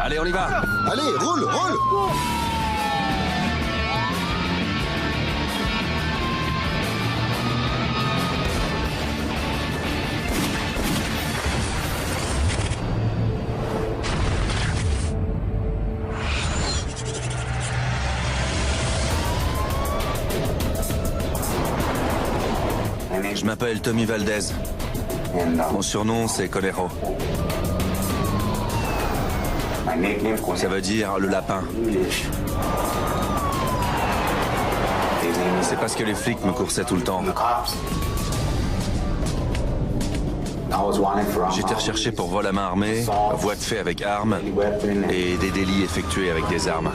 Allez, on y va. Allez, roule, roule. Je m'appelle Tommy Valdez. Mon surnom, c'est Colero. Ça veut dire le lapin. C'est parce que les flics me coursaient tout le temps. J'étais recherché pour vol à main armée, voie de fait avec armes et des délits effectués avec des armes.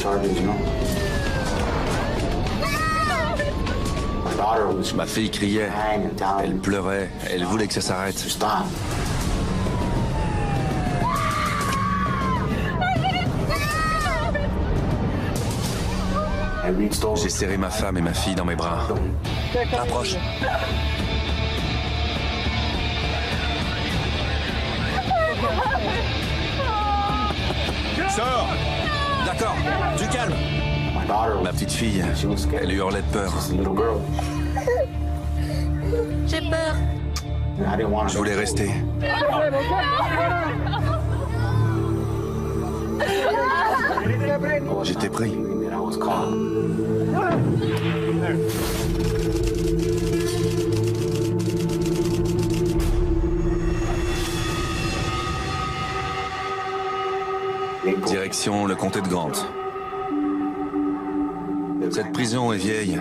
Ma fille criait, elle pleurait, elle voulait que ça s'arrête. J'ai serré ma femme et ma fille dans mes bras. Approche. Sors. D'accord, du calme. Ma petite fille, elle hurlait de peur. J'ai peur. Je voulais rester. J'étais pris. Direction le comté de Grant. Cette prison est vieille.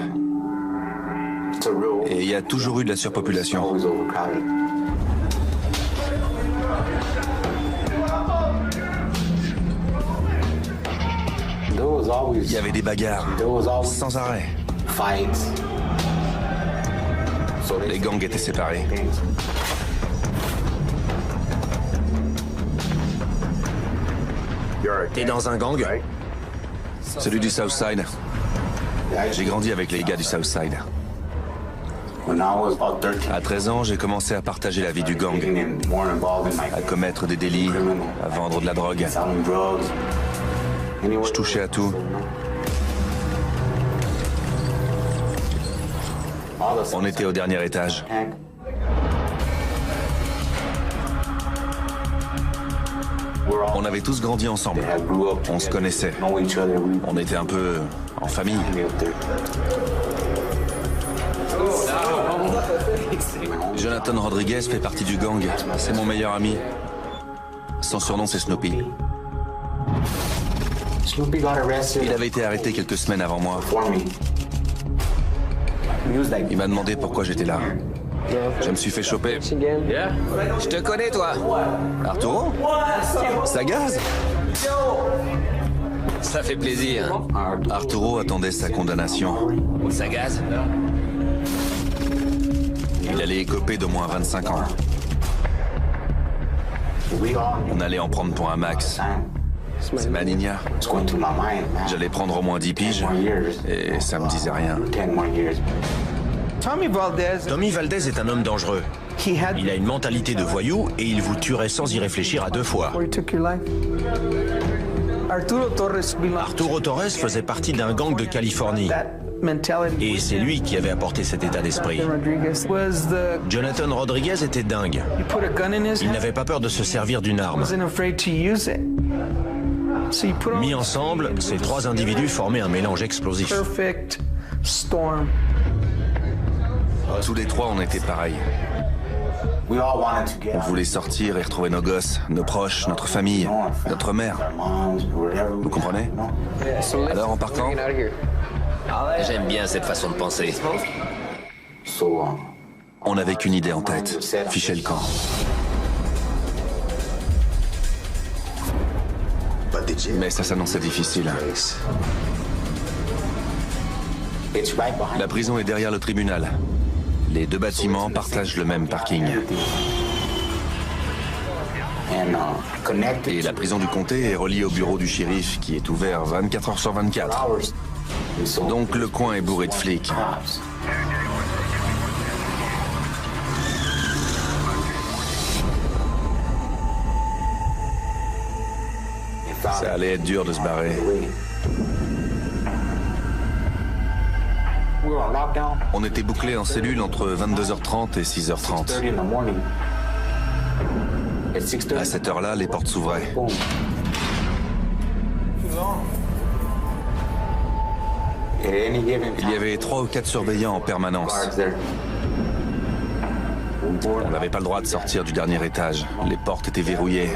Et il y a toujours eu de la surpopulation. Il y avait des bagarres, sans arrêt. Les gangs étaient séparés. T'es dans un gang? Celui du Southside. J'ai grandi avec les gars du Southside. À 13 ans, j'ai commencé à partager la vie du gang, à commettre des délits, à vendre de la drogue. Je touchais à tout. On était au dernier étage. On avait tous grandi ensemble. On se connaissait. On était un peu en famille. Jonathan Rodriguez fait partie du gang. C'est mon meilleur ami. Son surnom, c'est Snoopy. Il avait été arrêté quelques semaines avant moi. Il m'a demandé pourquoi j'étais là. Je me suis fait choper. Je te connais, toi. Arturo? Ça gaze? Ça fait plaisir. Arturo attendait sa condamnation. Ça gaze? Il allait écoper d'au moins 25 ans. On allait en prendre pour un max. C'est ma nina. J'allais prendre au moins 10 piges et ça me disait rien. Tommy Valdez est un homme dangereux. Il a une mentalité de voyou et il vous tuerait sans y réfléchir à deux fois. Arturo Torres faisait partie d'un gang de Californie. Et c'est lui qui avait apporté cet état d'esprit. Jonathan Rodriguez était dingue. Il n'avait pas peur de se servir d'une arme. Mis ensemble, ces trois individus formaient un mélange explosif. Tous les trois, on était pareils. On voulait sortir et retrouver nos gosses, nos proches, notre famille, notre mère. Vous comprenez? Alors, en partant, J'aime bien cette façon de penser. On n'avait qu'une idée en tête, ficher le camp. Mais ça s'annonçait difficile. La prison est derrière le tribunal. Les deux bâtiments partagent le même parking. Et la prison du comté est reliée au bureau du shérif qui est ouvert 24 heures sur 24. Donc le coin est bourré de flics. Ça allait être dur de se barrer. On était bouclés en cellule entre 22h30 et 6h30. À cette heure-là, les portes s'ouvraient. Il y avait 3 ou 4 surveillants en permanence. On n'avait pas le droit de sortir du dernier étage. Les portes étaient verrouillées.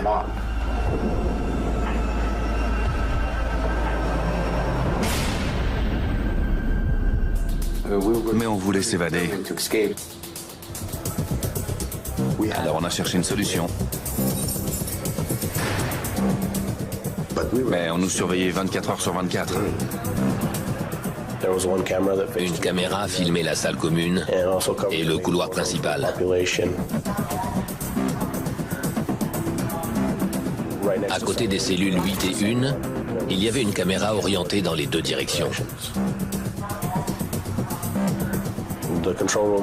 Mais on voulait s'évader. Alors on a cherché une solution. Mais on nous surveillait 24 heures sur 24. Une caméra filmait la salle commune et le couloir principal. À côté des cellules 8 et 1, il y avait une caméra orientée dans les deux directions.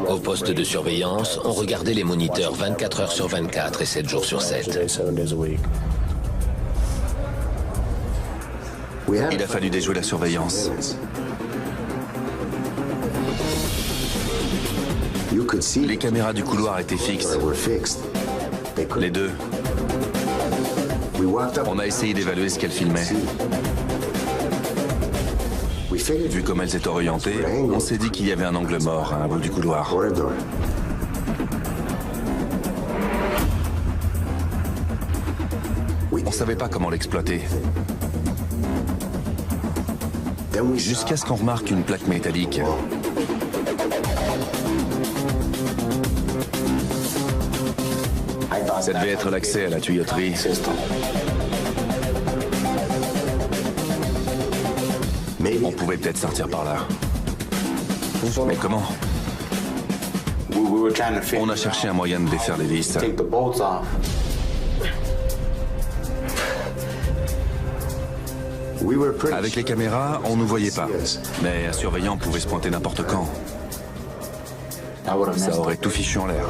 Au poste de surveillance, on regardait les moniteurs 24 heures sur 24 et 7 jours sur 7. Il a fallu déjouer la surveillance. Les caméras du couloir étaient fixes. Les deux. On a essayé d'évaluer ce qu'elles filmaient. Vu comme elles étaient orientées, on s'est dit qu'il y avait un angle mort à un bout du couloir. On savait pas comment l'exploiter. Jusqu'à ce qu'on remarque une plaque métallique. Ça devait être l'accès à la tuyauterie. On pouvait peut-être sortir par là. Mais comment? On a cherché un moyen de défaire les vis. Avec les caméras, on ne voyait pas. Mais un surveillant pouvait se pointer n'importe quand. Ça aurait tout fichu en l'air.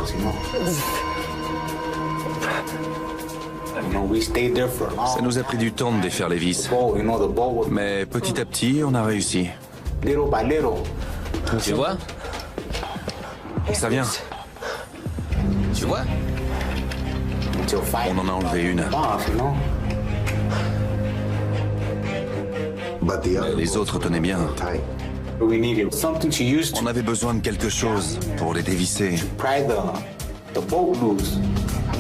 Ça nous a pris du temps de défaire les vis. Mais petit à petit, on a réussi. Tu vois? Ça vient. Tu vois? On en a enlevé une. Les autres tenaient bien. On avait besoin de quelque chose pour les dévisser.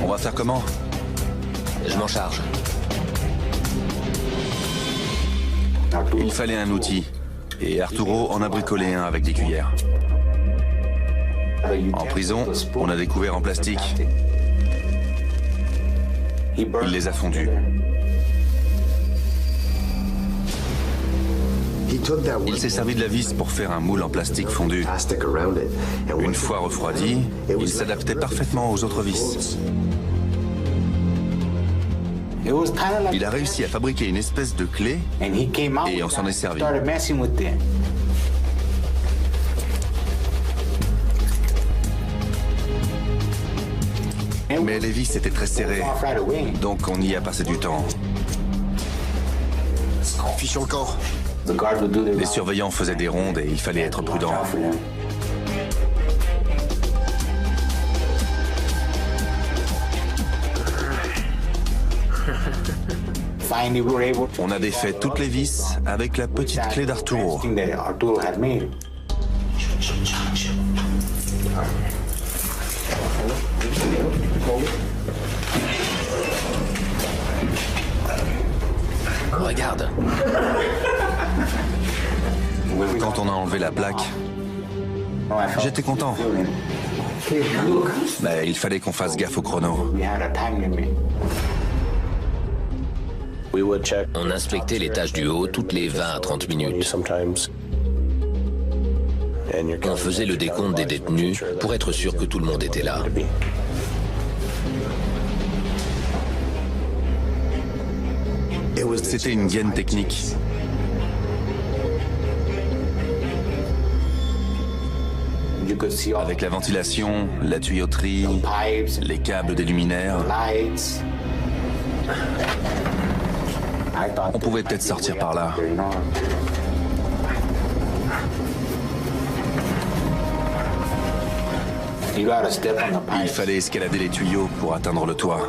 On va faire comment? Je m'en charge. Il fallait un outil. Et Arturo en a bricolé un avec des cuillères. En prison, on a découvert en plastique. Il les a fondus. Il s'est servi de la vis pour faire un moule en plastique fondu. Une fois refroidi, il s'adaptait parfaitement aux autres vis. Il a réussi à fabriquer une espèce de clé et on s'en est servi. Mais les vis étaient très serrées, donc on y a passé du temps. Fichons le camp. Les surveillants faisaient des rondes et il fallait être prudent. On a défait toutes les vis avec la petite clé d'Arturo. Regarde. Quand on a enlevé la plaque, j'étais content. Mais il fallait qu'on fasse gaffe au chrono. On inspectait l'étage du haut toutes les 20 à 30 minutes. On faisait le décompte des détenus pour être sûr que tout le monde était là. C'était une gaine technique. Avec la ventilation, la tuyauterie, les câbles des luminaires, on pouvait peut-être sortir par là. Il fallait escalader les tuyaux pour atteindre le toit.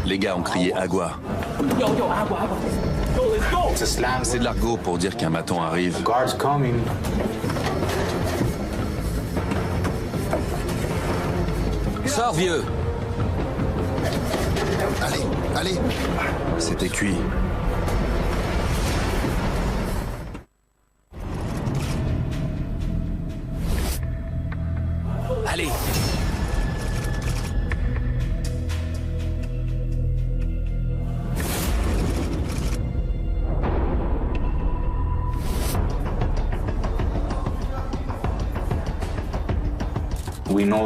Les gars ont crié agua. C'est de l'argot pour dire qu'un maton arrive. Sors, vieux! Allez, allez! C'était cuit. Allez!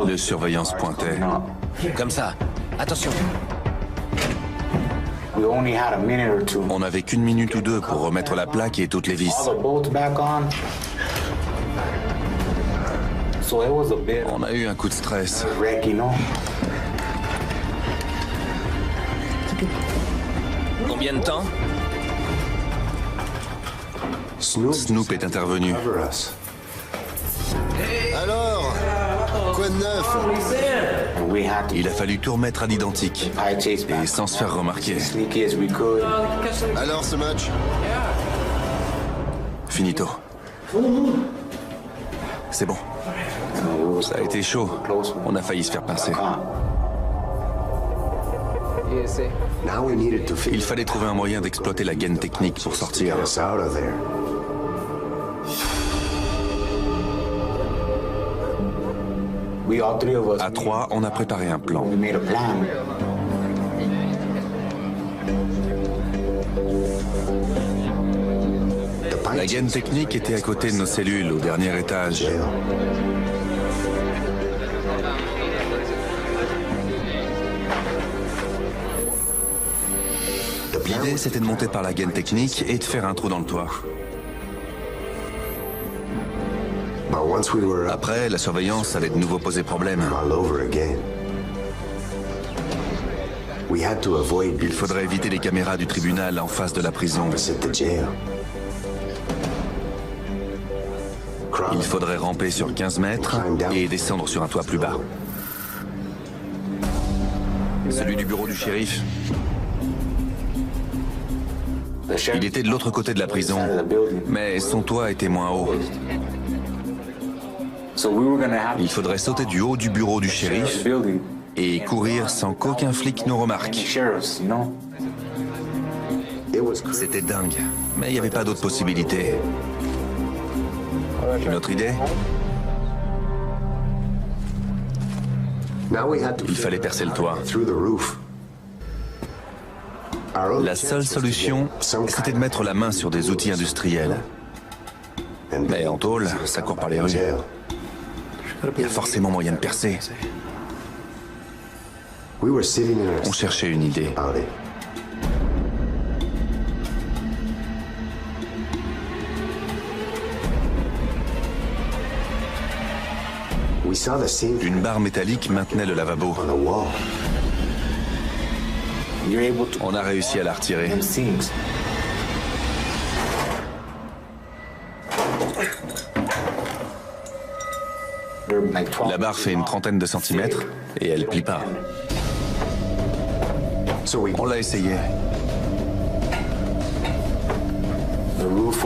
Le surveillant se pointait. Comme ça. Attention. On n'avait qu'une minute ou deux pour remettre la plaque et toutes les vis. On a eu un coup de stress. Combien de temps? Snoop est intervenu. Alors, quoi de neuf? Il a fallu tout remettre à l'identique et sans se faire remarquer. Alors ce match? Finito. C'est bon. Ça a été chaud. On a failli se faire pincer. Il fallait trouver un moyen d'exploiter la gaine technique pour sortir. À trois, on a préparé un plan. La gaine technique était à côté de nos cellules, au dernier étage. L'idée, c'était de monter par la gaine technique et de faire un trou dans le toit. Après, la surveillance allait de nouveau poser problème. Il faudrait éviter les caméras du tribunal en face de la prison. Il faudrait ramper sur 15 mètres et descendre sur un toit plus bas. Celui du bureau du shérif. Il était de l'autre côté de la prison, mais son toit était moins haut. Il faudrait sauter du haut du bureau du shérif et courir sans qu'aucun flic nous remarque. C'était dingue, mais il n'y avait pas d'autre possibilité. Une autre idée? Il fallait percer le toit. La seule solution, c'était de mettre la main sur des outils industriels. Mais en tôle, ça court par les rues. Il y a forcément moyen de percer. On cherchait une idée. Une barre métallique maintenait le lavabo. On a réussi à la retirer. La barre fait une trentaine de centimètres et elle plie pas. On l'a essayé.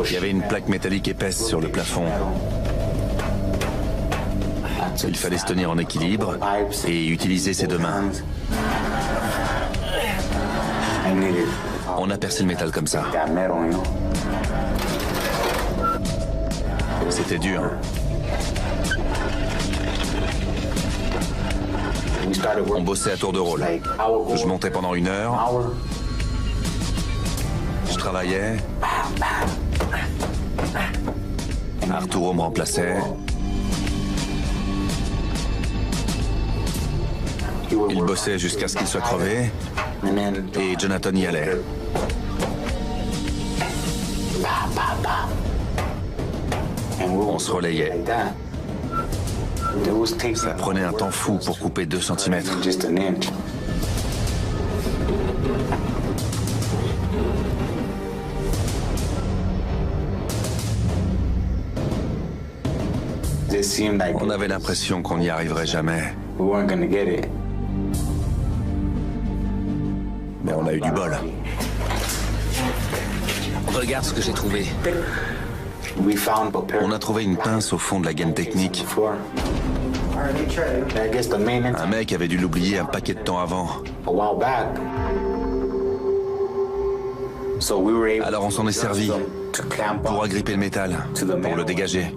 Il y avait une plaque métallique épaisse sur le plafond. Il fallait se tenir en équilibre et utiliser ses deux mains. On a percé le métal comme ça. C'était dur. On bossait à tour de rôle. Je montais pendant 1 heure. Je travaillais. Arturo me remplaçait. Il bossait jusqu'à ce qu'il soit crevé. Et Jonathan y allait. On se relayait. Ça prenait un temps fou pour couper 2 centimètres. On avait l'impression qu'on n'y arriverait jamais. Mais on a eu du bol. Regarde ce que j'ai trouvé. On a trouvé une pince au fond de la gaine technique. Un mec avait dû l'oublier un paquet de temps avant. Alors on s'en est servi pour agripper le métal, pour le dégager.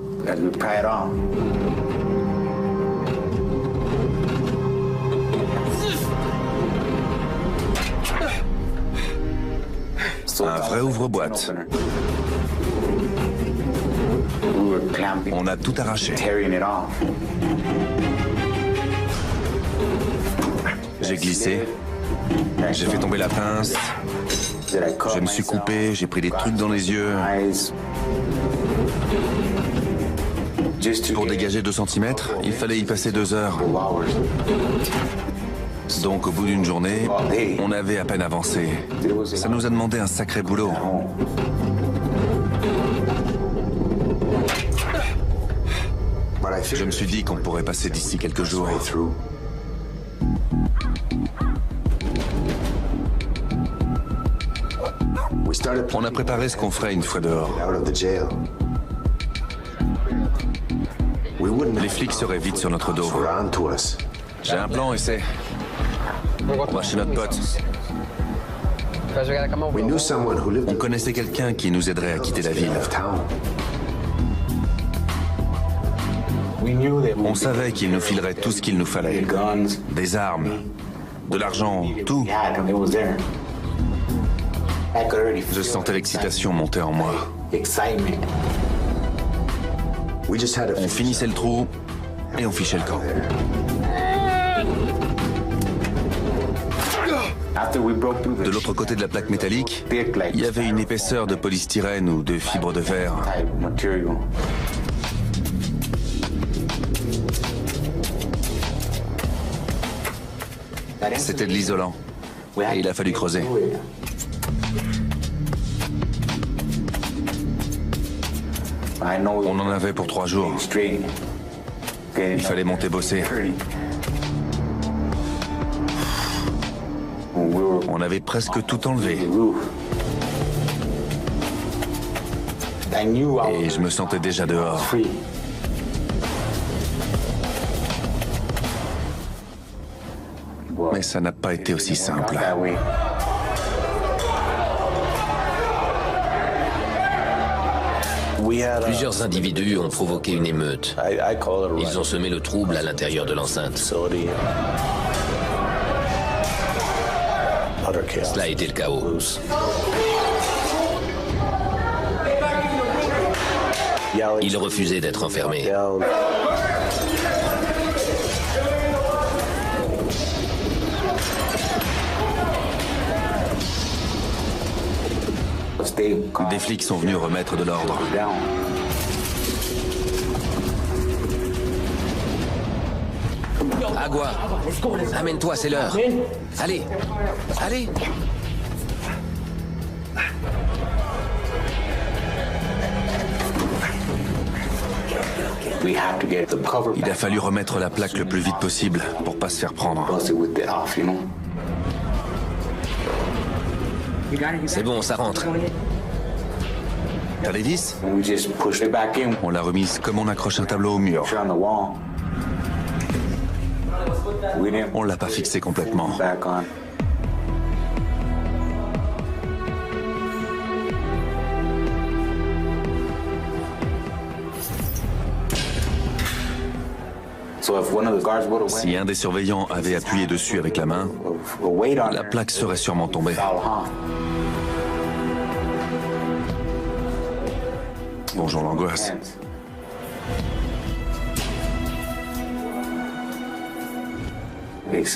Un vrai ouvre-boîte. On a tout arraché. J'ai glissé. J'ai fait tomber la pince. Je me suis coupé, j'ai pris des trucs dans les yeux. Pour dégager 2 centimètres, il fallait y passer 2 heures. Donc au bout d'une journée, on avait à peine avancé. Ça nous a demandé un sacré boulot. Je me suis dit qu'on pourrait passer d'ici quelques jours. On a préparé ce qu'on ferait une fois dehors. Les flics seraient vite sur notre dos. J'ai un plan et c'est... On va chez notre pote. On connaissait quelqu'un qui nous aiderait à quitter la ville. On savait qu'il nous filerait tout ce qu'il nous fallait. Des armes, de l'argent, tout. Je sentais l'excitation monter en moi. On finissait le trou et on fichait le camp. De l'autre côté de la plaque métallique, il y avait une épaisseur de polystyrène ou de fibre de verre. C'était de l'isolant. Et il a fallu creuser. On en avait pour 3 jours. Il fallait monter bosser. On avait presque tout enlevé. Et je me sentais déjà dehors. Mais ça n'a pas été aussi simple. Plusieurs individus ont provoqué une émeute. Ils ont semé le trouble à l'intérieur de l'enceinte. Cela a été le chaos. Ils refusaient d'être enfermés. Des flics sont venus remettre de l'ordre. Agua, amène-toi, c'est l'heure. Allez, allez. Il a fallu remettre la plaque le plus vite possible pour pas se faire prendre. C'est bon, ça rentre. T'as les vis? On l'a remise comme on accroche un tableau au mur. On l'a pas fixé complètement. Si un des surveillants avait appuyé dessus avec la main, la plaque serait sûrement tombée. Bonjour l'angoisse.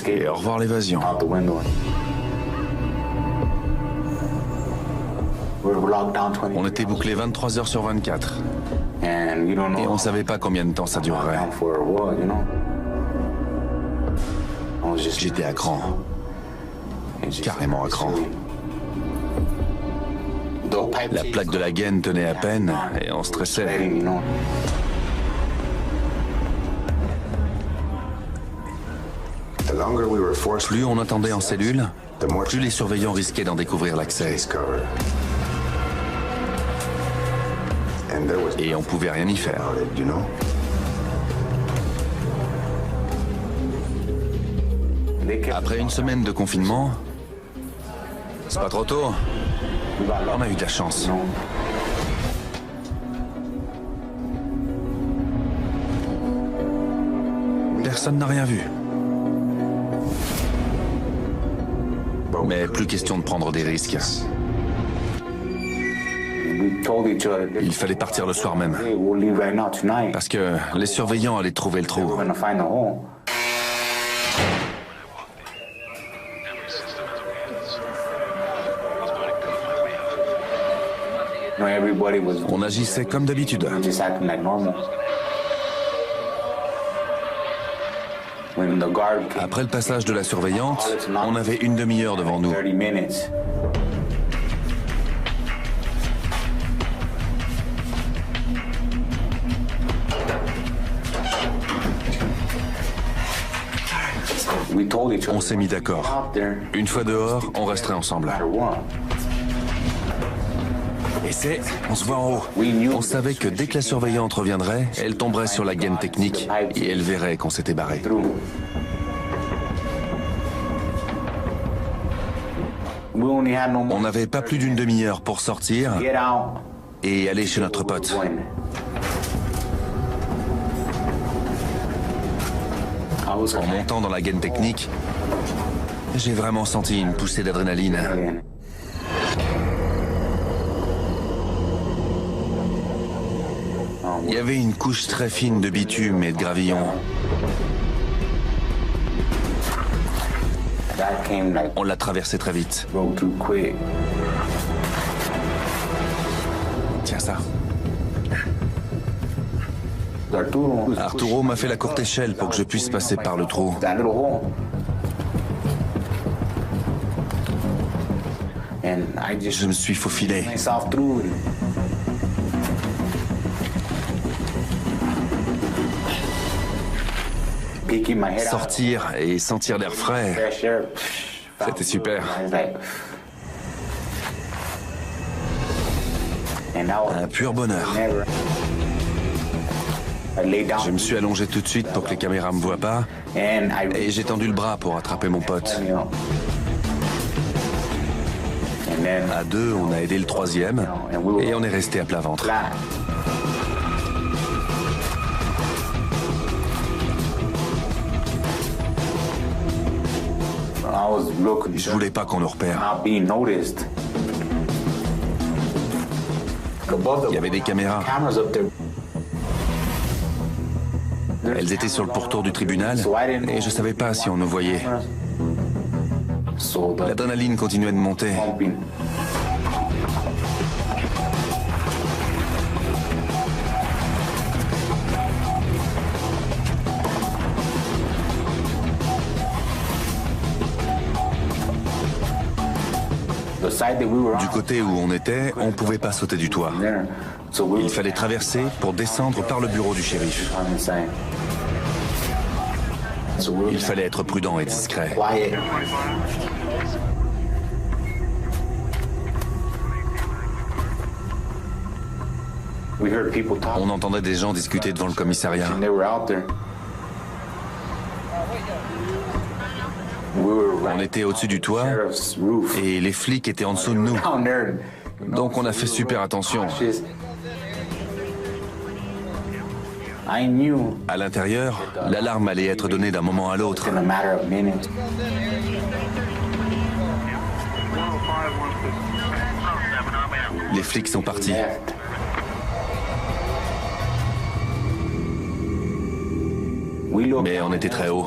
Et au revoir l'évasion. On était bouclés 23 heures sur 24. Et on savait pas combien de temps ça durerait. J'étais à cran. Carrément à cran. La plaque de la gaine tenait à peine et on stressait. Plus on attendait en cellule, plus les surveillants risquaient d'en découvrir l'accès. Et on pouvait rien y faire. Après une semaine de confinement, c'est pas trop tôt, on a eu de la chance. Personne n'a rien vu. Mais plus question de prendre des risques. Il fallait partir le soir même. Parce que les surveillants allaient trouver le trou. On agissait comme d'habitude. Après le passage de la surveillante, on avait une demi-heure devant nous. On s'est mis d'accord. Une fois dehors, on resterait ensemble. Et on se voit en haut. On savait que dès que la surveillante reviendrait, elle tomberait sur la gaine technique et elle verrait qu'on s'était barré. On n'avait pas plus d'une demi-heure pour sortir et aller chez notre pote. En montant dans la gaine technique, j'ai vraiment senti une poussée d'adrénaline. Il y avait une couche très fine de bitume et de gravillon. On l'a traversé très vite. Tiens ça. Arturo m'a fait la courte échelle pour que je puisse passer par le trou. Je me suis faufilé. Sortir et sentir l'air frais, c'était super. Un pur bonheur. Je me suis allongé tout de suite pour que les caméras me voient pas et j'ai tendu le bras pour attraper mon pote. À deux, on a aidé le troisième et on est resté à plat ventre. Je voulais pas qu'on nous repère. Il y avait des caméras. Elles étaient sur le pourtour du tribunal et je savais pas si on nous voyait. L'adrénaline continuait de monter. Du côté où on était, on ne pouvait pas sauter du toit. Il fallait traverser pour descendre par le bureau du shérif. Il fallait être prudent et discret. On entendait des gens discuter devant le commissariat. On était au-dessus du toit et les flics étaient en dessous de nous. Donc on a fait super attention. À l'intérieur, l'alarme allait être donnée d'un moment à l'autre. Les flics sont partis. Mais on était très haut.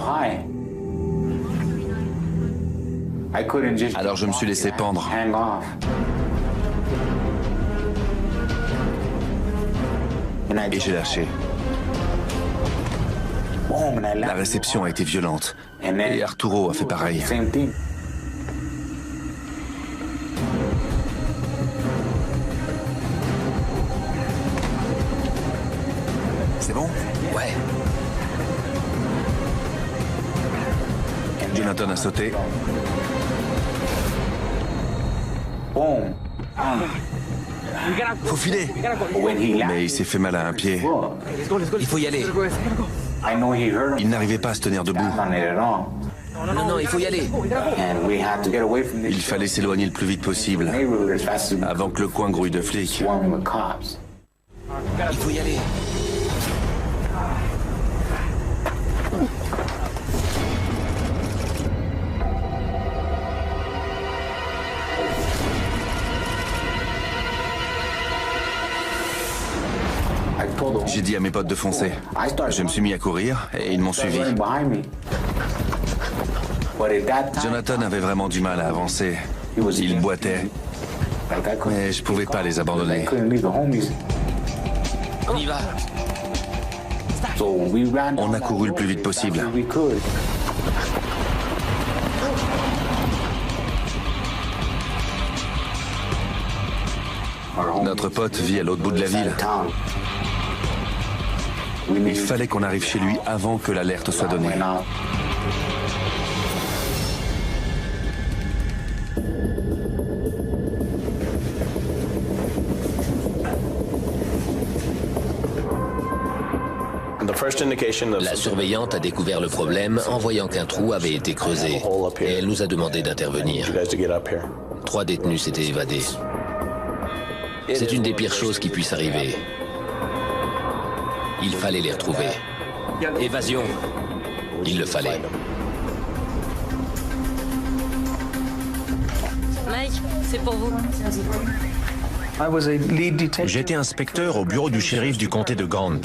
Alors je me suis laissé pendre. Et j'ai lâché. La réception a été violente. Et Arturo a fait pareil. C'est bon? Ouais. Jonathan a sauté. Faut filer. Mais il s'est fait mal à un pied. Il faut y aller. Il n'arrivait pas à se tenir debout. Non, il faut y aller. Il fallait s'éloigner le plus vite possible, avant que le coin grouille de flics. Il faut y aller. J'ai dit à mes potes de foncer. Je me suis mis à courir et ils m'ont suivi. Jonathan avait vraiment du mal à avancer. Il boitait. Mais je pouvais pas les abandonner. On y va. On a couru le plus vite possible. Notre pote vit à l'autre bout de la ville. Il fallait qu'on arrive chez lui avant que l'alerte soit donnée. La surveillante a découvert le problème en voyant qu'un trou avait été creusé et elle nous a demandé d'intervenir. 3 détenus s'étaient évadés. C'est une des pires choses qui puissent arriver. Il fallait les retrouver. Évasion. Il le fallait. Mike, c'est pour vous. J'étais inspecteur au bureau du shérif du comté de Grant.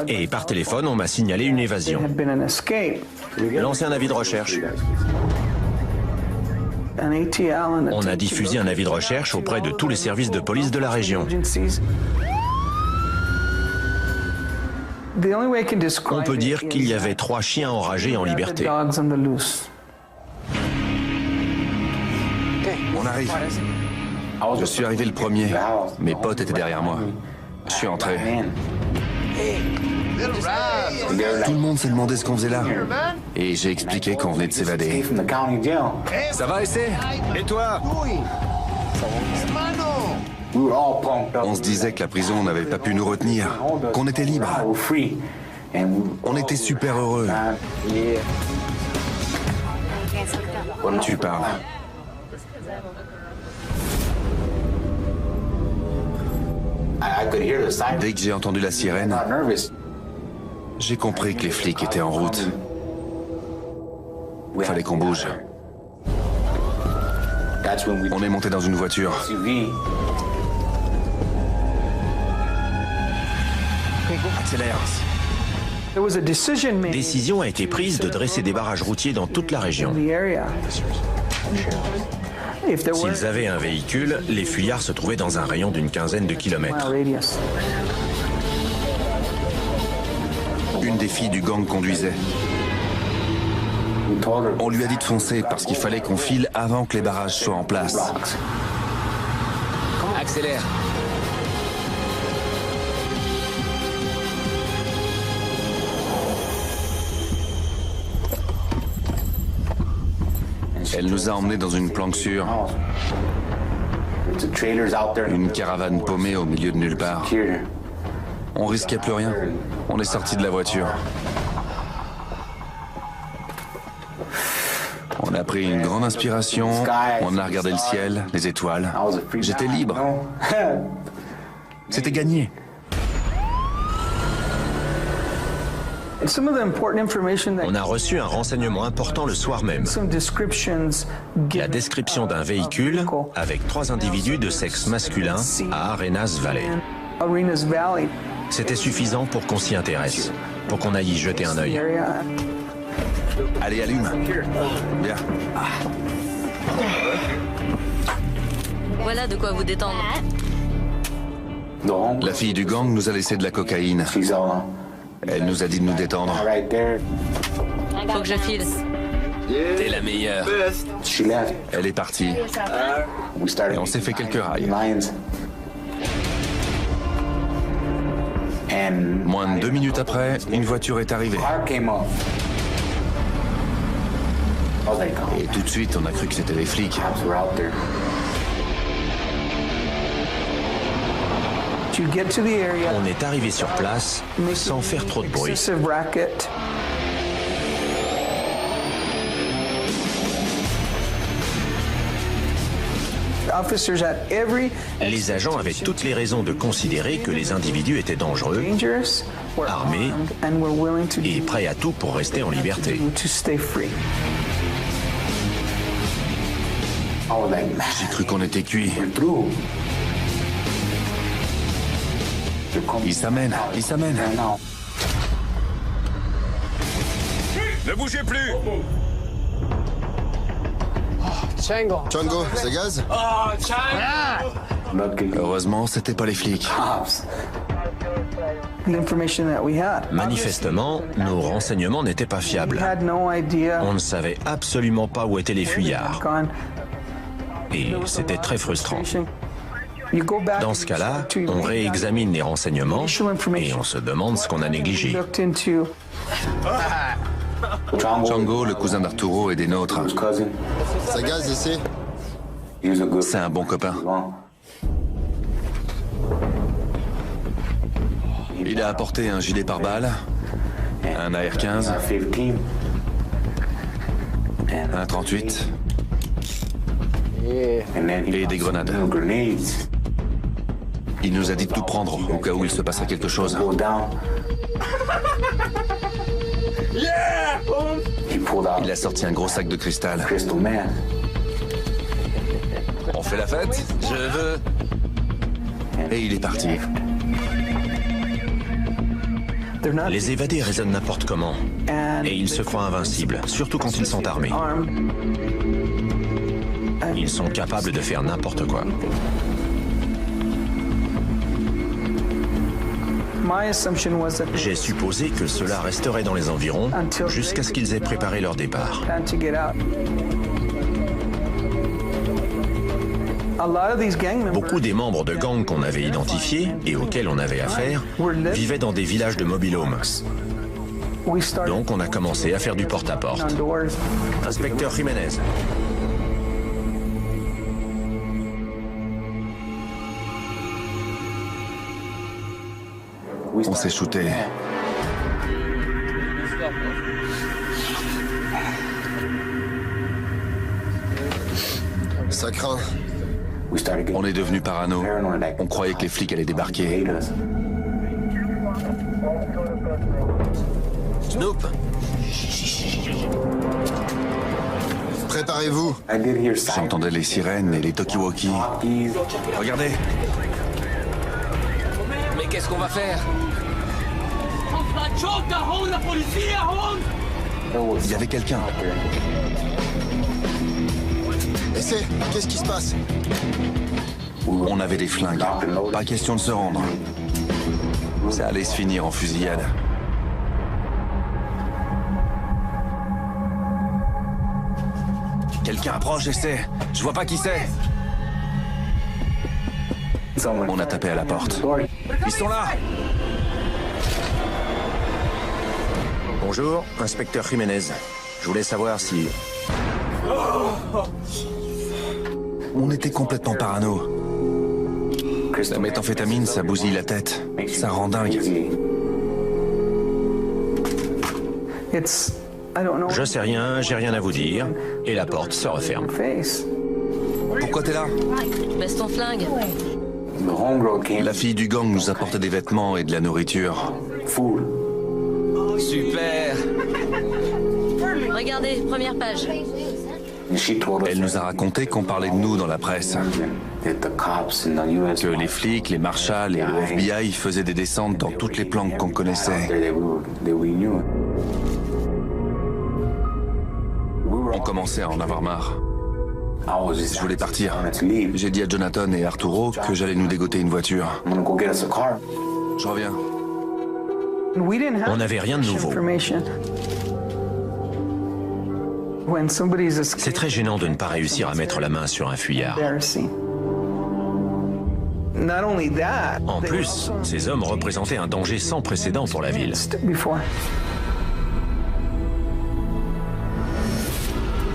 Et par téléphone, on m'a signalé une évasion. Lancé un avis de recherche. On a diffusé un avis de recherche auprès de tous les services de police de la région. On peut dire qu'il y avait 3 chiens enragés en liberté. On arrive. Je suis arrivé le premier. Mes potes étaient derrière moi. Je suis entré. Tout le monde s'est demandé ce qu'on faisait là. Et j'ai expliqué qu'on venait de s'évader. Ça va, Essay? Et toi? On se disait que la prison n'avait pas pu nous retenir, qu'on était libre. On était super heureux. Tu parles. Dès que j'ai entendu la sirène, j'ai compris que les flics étaient en route. Fallait qu'on bouge. On est monté dans une voiture. Accélère. Décision a été prise de dresser des barrages routiers dans toute la région. S'ils avaient un véhicule, les fuyards se trouvaient dans un rayon d'une quinzaine de kilomètres. Une des filles du gang conduisait. On lui a dit de foncer parce qu'il fallait qu'on file avant que les barrages soient en place. Accélère. Elle nous a emmenés dans une planque sûre. Une caravane paumée au milieu de nulle part. On risquait plus rien. On est sorti de la voiture. On a pris une grande inspiration, on a regardé le ciel, les étoiles. J'étais libre. C'était gagné. On a reçu un renseignement important le soir même. La description d'un véhicule avec 3 individus de sexe masculin à Arenas Valley. C'était suffisant pour qu'on s'y intéresse, pour qu'on aille y jeter un œil. Allez, allume. Bien. Voilà de quoi vous détendre. La fille du gang nous a laissé de la cocaïne. Elle nous a dit de nous détendre. Faut que je file. T'es la meilleure. Elle est partie. Et on s'est fait quelques rails. Moins de 2 minutes après, une voiture est arrivée. Et tout de suite, on a cru que c'était les flics. On est arrivé sur place sans faire trop de bruit. Les agents avaient toutes les raisons de considérer que les individus étaient dangereux, armés et prêts à tout pour rester en liberté. J'ai cru qu'on était cuits. Il s'amène, il s'amène. Ne bougez plus! Django, c'est gaz? Heureusement, c'était pas les flics. Manifestement, nos renseignements n'étaient pas fiables. On ne savait absolument pas où étaient les fuyards. Et c'était très frustrant. Dans ce cas-là, on réexamine les renseignements et on se demande ce qu'on a négligé. Django, le cousin d'Arturo, est des nôtres. Ça gaz ici? C'est un bon copain. Il a apporté un gilet pare-balles, un AR-15, un 38 et des grenades. Il nous a dit de tout prendre au cas où il se passerait quelque chose. Il a sorti un gros sac de cristal. On fait la fête? Je veux. Et il est parti. Les évadés raisonnent n'importe comment. Et ils se croient invincibles, surtout quand ils sont armés. Ils sont capables de faire n'importe quoi. J'ai supposé que cela resterait dans les environs jusqu'à ce qu'ils aient préparé leur départ. Beaucoup des membres de gangs qu'on avait identifiés et auxquels on avait affaire vivaient dans des villages de mobil-homes. Donc on a commencé à faire du porte-à-porte. Inspecteur Jiménez. On s'est shooté. Ça craint. On est devenu parano. On croyait que les flics allaient débarquer. Snoop, Préparez-vous. J'entendais les sirènes et les talkie-walkie. Regardez, mais qu'est-ce qu'on va faire? il y avait quelqu'un. Et qu'est-ce qui se passe? On avait des flingues. Pas question de se rendre. Ça allait se finir en fusillade. Quelqu'un approche, j'essaie. Je vois pas qui c'est. On a tapé à la porte. Ils sont là! Bonjour, inspecteur Jiménez. Je voulais savoir si... On était complètement parano. La méthamphétamine, ça bousille la tête. Ça rend dingue. Je sais rien, j'ai rien à vous dire. Et la porte se referme. Pourquoi t'es là? Baisse ton flingue. La fille du gang nous apportait des vêtements et de la nourriture. Super! Regardez, première page. Elle nous a raconté qu'on parlait de nous dans la presse. Que les flics, les marshals et le FBI faisaient des descentes dans toutes les planques qu'on connaissait. On commençait à en avoir marre. Je voulais partir. J'ai dit à Jonathan et Arturo que j'allais nous dégoter une voiture. Je reviens. On n'avait rien de nouveau. C'est très gênant de ne pas réussir à mettre la main sur un fuyard. En plus, ces hommes représentaient un danger sans précédent pour la ville.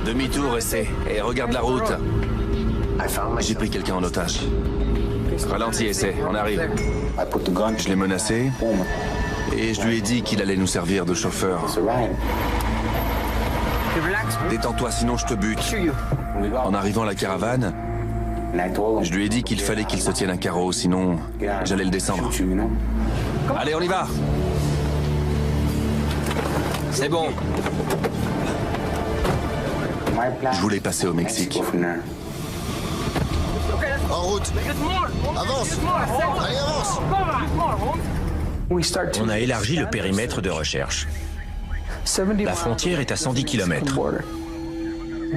Demi-tour, essaie. Et regarde la route. J'ai pris quelqu'un en otage. Ralentis, essaie. On arrive. Je l'ai menacé. Et je lui ai dit qu'il allait nous servir de chauffeur. Détends-toi, sinon je te bute. En arrivant à la caravane, je lui ai dit qu'il fallait qu'il se tienne un carreau, sinon j'allais le descendre. Allez, on y va! C'est bon. Je voulais passer au Mexique. En route. Avance. Allez, avance. On a élargi le périmètre de recherche. La frontière est à 110 km.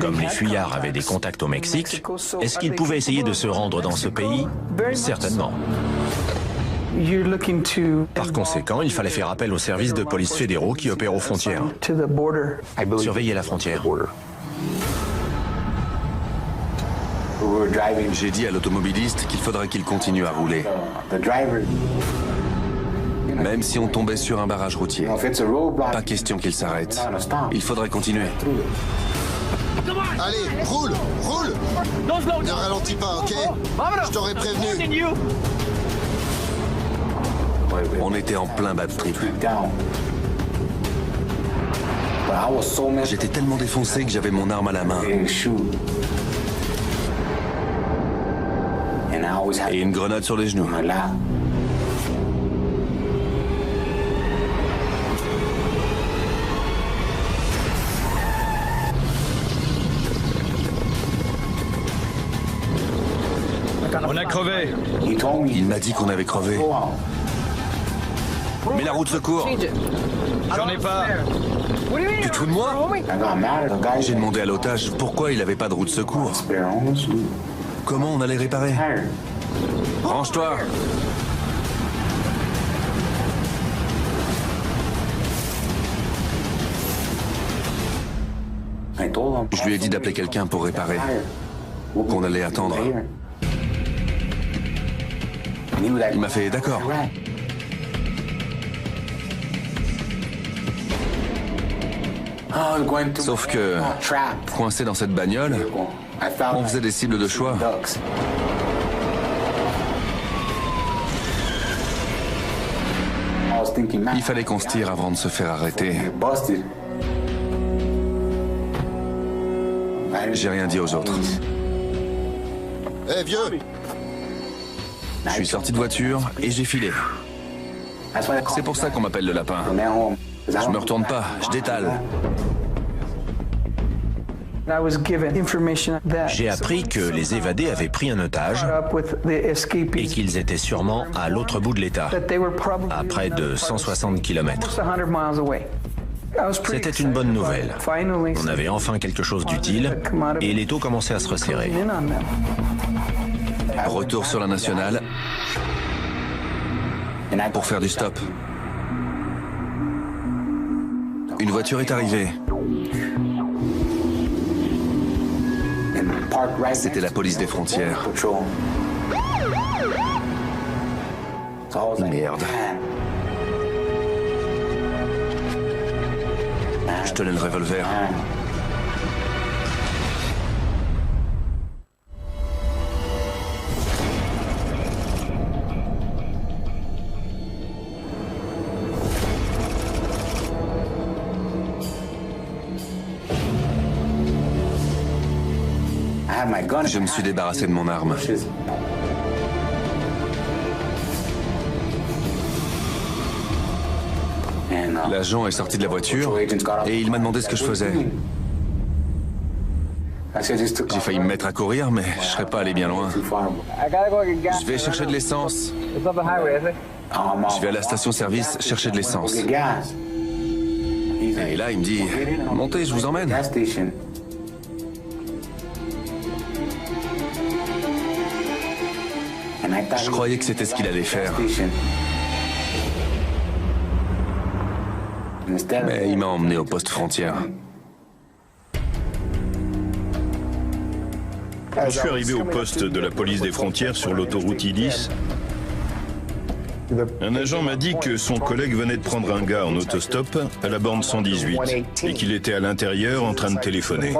Comme les fuyards avaient des contacts au Mexique, est-ce qu'ils pouvaient essayer de se rendre dans ce pays? Certainement. Par conséquent, il fallait faire appel aux services de police fédéraux qui opèrent aux frontières. Surveiller la frontière. J'ai dit à l'automobiliste qu'il faudrait qu'il continue à rouler. Même si on tombait sur un barrage routier. Pas question qu'il s'arrête. Il faudrait continuer. Allez, roule, roule. Ne ralentis pas, ok? Je t'aurais prévenu. On était en plein bad trip. J'étais tellement défoncé que j'avais mon arme à la main. Et une grenade sur les genoux. On a crevé. Il m'a dit qu'on avait crevé. Mais la roue de secours. J'en ai pas. Tu te fous de moi? J'ai demandé à l'otage pourquoi il n'avait pas de roue de secours. Comment on allait réparer? Range-toi. Je lui ai dit d'appeler quelqu'un pour réparer. Qu'on allait attendre. Il m'a fait d'accord. Sauf que, coincé dans cette bagnole, on faisait des cibles de choix. Il fallait qu'on se tire avant de se faire arrêter. J'ai rien dit aux autres. Hé, vieux! Je suis sorti de voiture et j'ai filé. C'est pour ça qu'on m'appelle le lapin. Je me retourne pas, je détale. J'ai appris que les évadés avaient pris un otage et qu'ils étaient sûrement à l'autre bout de l'État, à près de 160 km. C'était une bonne nouvelle. On avait enfin quelque chose d'utile et les taux commençaient à se resserrer. Retour sur la nationale pour faire du stop. Une voiture est arrivée. C'était la police des frontières. Merde. Je te donne le revolver. Je me suis débarrassé de mon arme. L'agent est sorti de la voiture et il m'a demandé ce que je faisais. J'ai failli me mettre à courir, mais je serais pas allé bien loin. Je vais chercher de l'essence. Je vais à la station-service chercher de l'essence. Et là, il me dit, montez, je vous emmène. Je croyais que c'était ce qu'il allait faire. Mais il m'a emmené au poste frontière. Je suis arrivé au poste de la police des frontières sur l'autoroute I-10. Un agent m'a dit que son collègue venait de prendre un gars en autostop à la borne 118 et qu'il était à l'intérieur en train de téléphoner.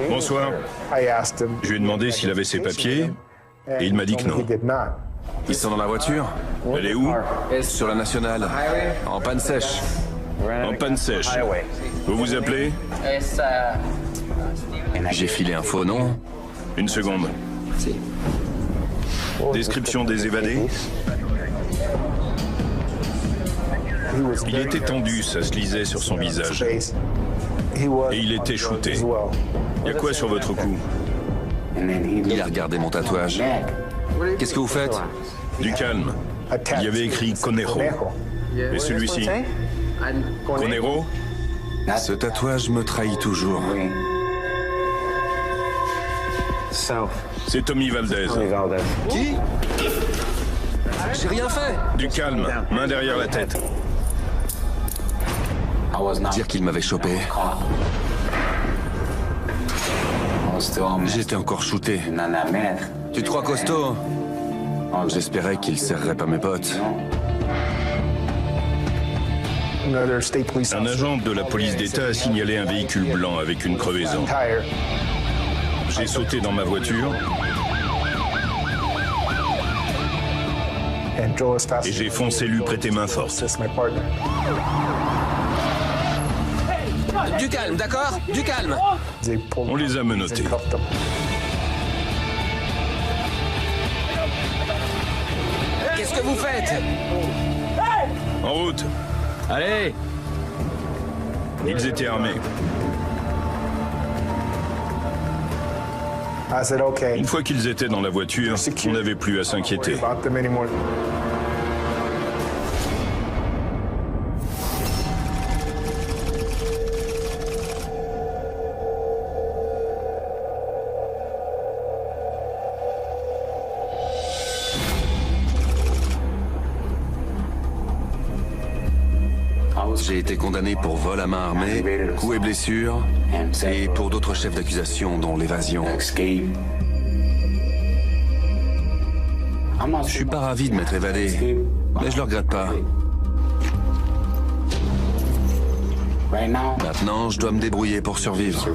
Bonsoir. Je lui ai demandé s'il avait ses papiers et il m'a dit que non. Ils sont dans la voiture? Elle est où? Sur la nationale, en panne sèche. En panne sèche. Vous vous appelez? J'ai filé un faux nom. Une seconde. Description des évadés? Il était tendu, ça se lisait sur son visage. Et il était shooté. Il y a quoi sur votre cou? Il a regardé mon tatouage. Qu'est-ce que vous faites? Du calme. Il y avait écrit Conero. Et celui-ci? Conero? Ce tatouage me trahit toujours. C'est Tommy Valdez. Qui? J'ai rien fait. Du calme, main derrière la tête. Dire qu'il m'avait chopé. J'étais encore shooté. Tu te crois costaud? J'espérais qu'il serrerait pas mes potes. Un agent de la police d'État a signalé un véhicule blanc avec une crevaison. J'ai sauté dans ma voiture et j'ai foncé lui prêter main forte. Du calme, d'accord? Du calme. On les a menottés. Qu'est-ce que vous faites? En route. Allez! Ils étaient armés. Une fois qu'ils étaient dans la voiture, on n'avait plus à s'inquiéter. J'ai été condamné pour vol à main armée, coups et blessures, et pour d'autres chefs d'accusation, dont l'évasion. Je suis pas ravi de m'être évadé, mais je le regrette pas. Maintenant, je dois me débrouiller pour survivre.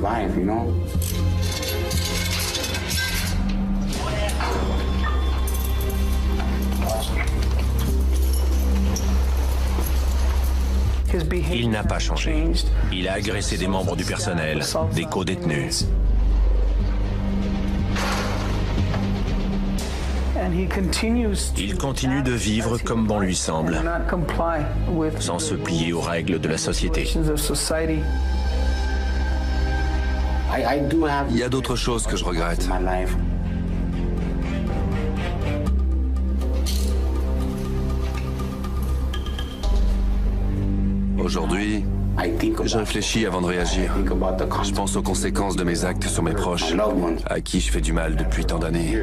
Il n'a pas changé. Il a agressé des membres du personnel, des co-détenus. Il continue de vivre comme bon lui semble, sans se plier aux règles de la société. Il y a d'autres choses que je regrette. Aujourd'hui, je réfléchis avant de réagir. Je pense aux conséquences de mes actes sur mes proches, à qui je fais du mal depuis tant d'années.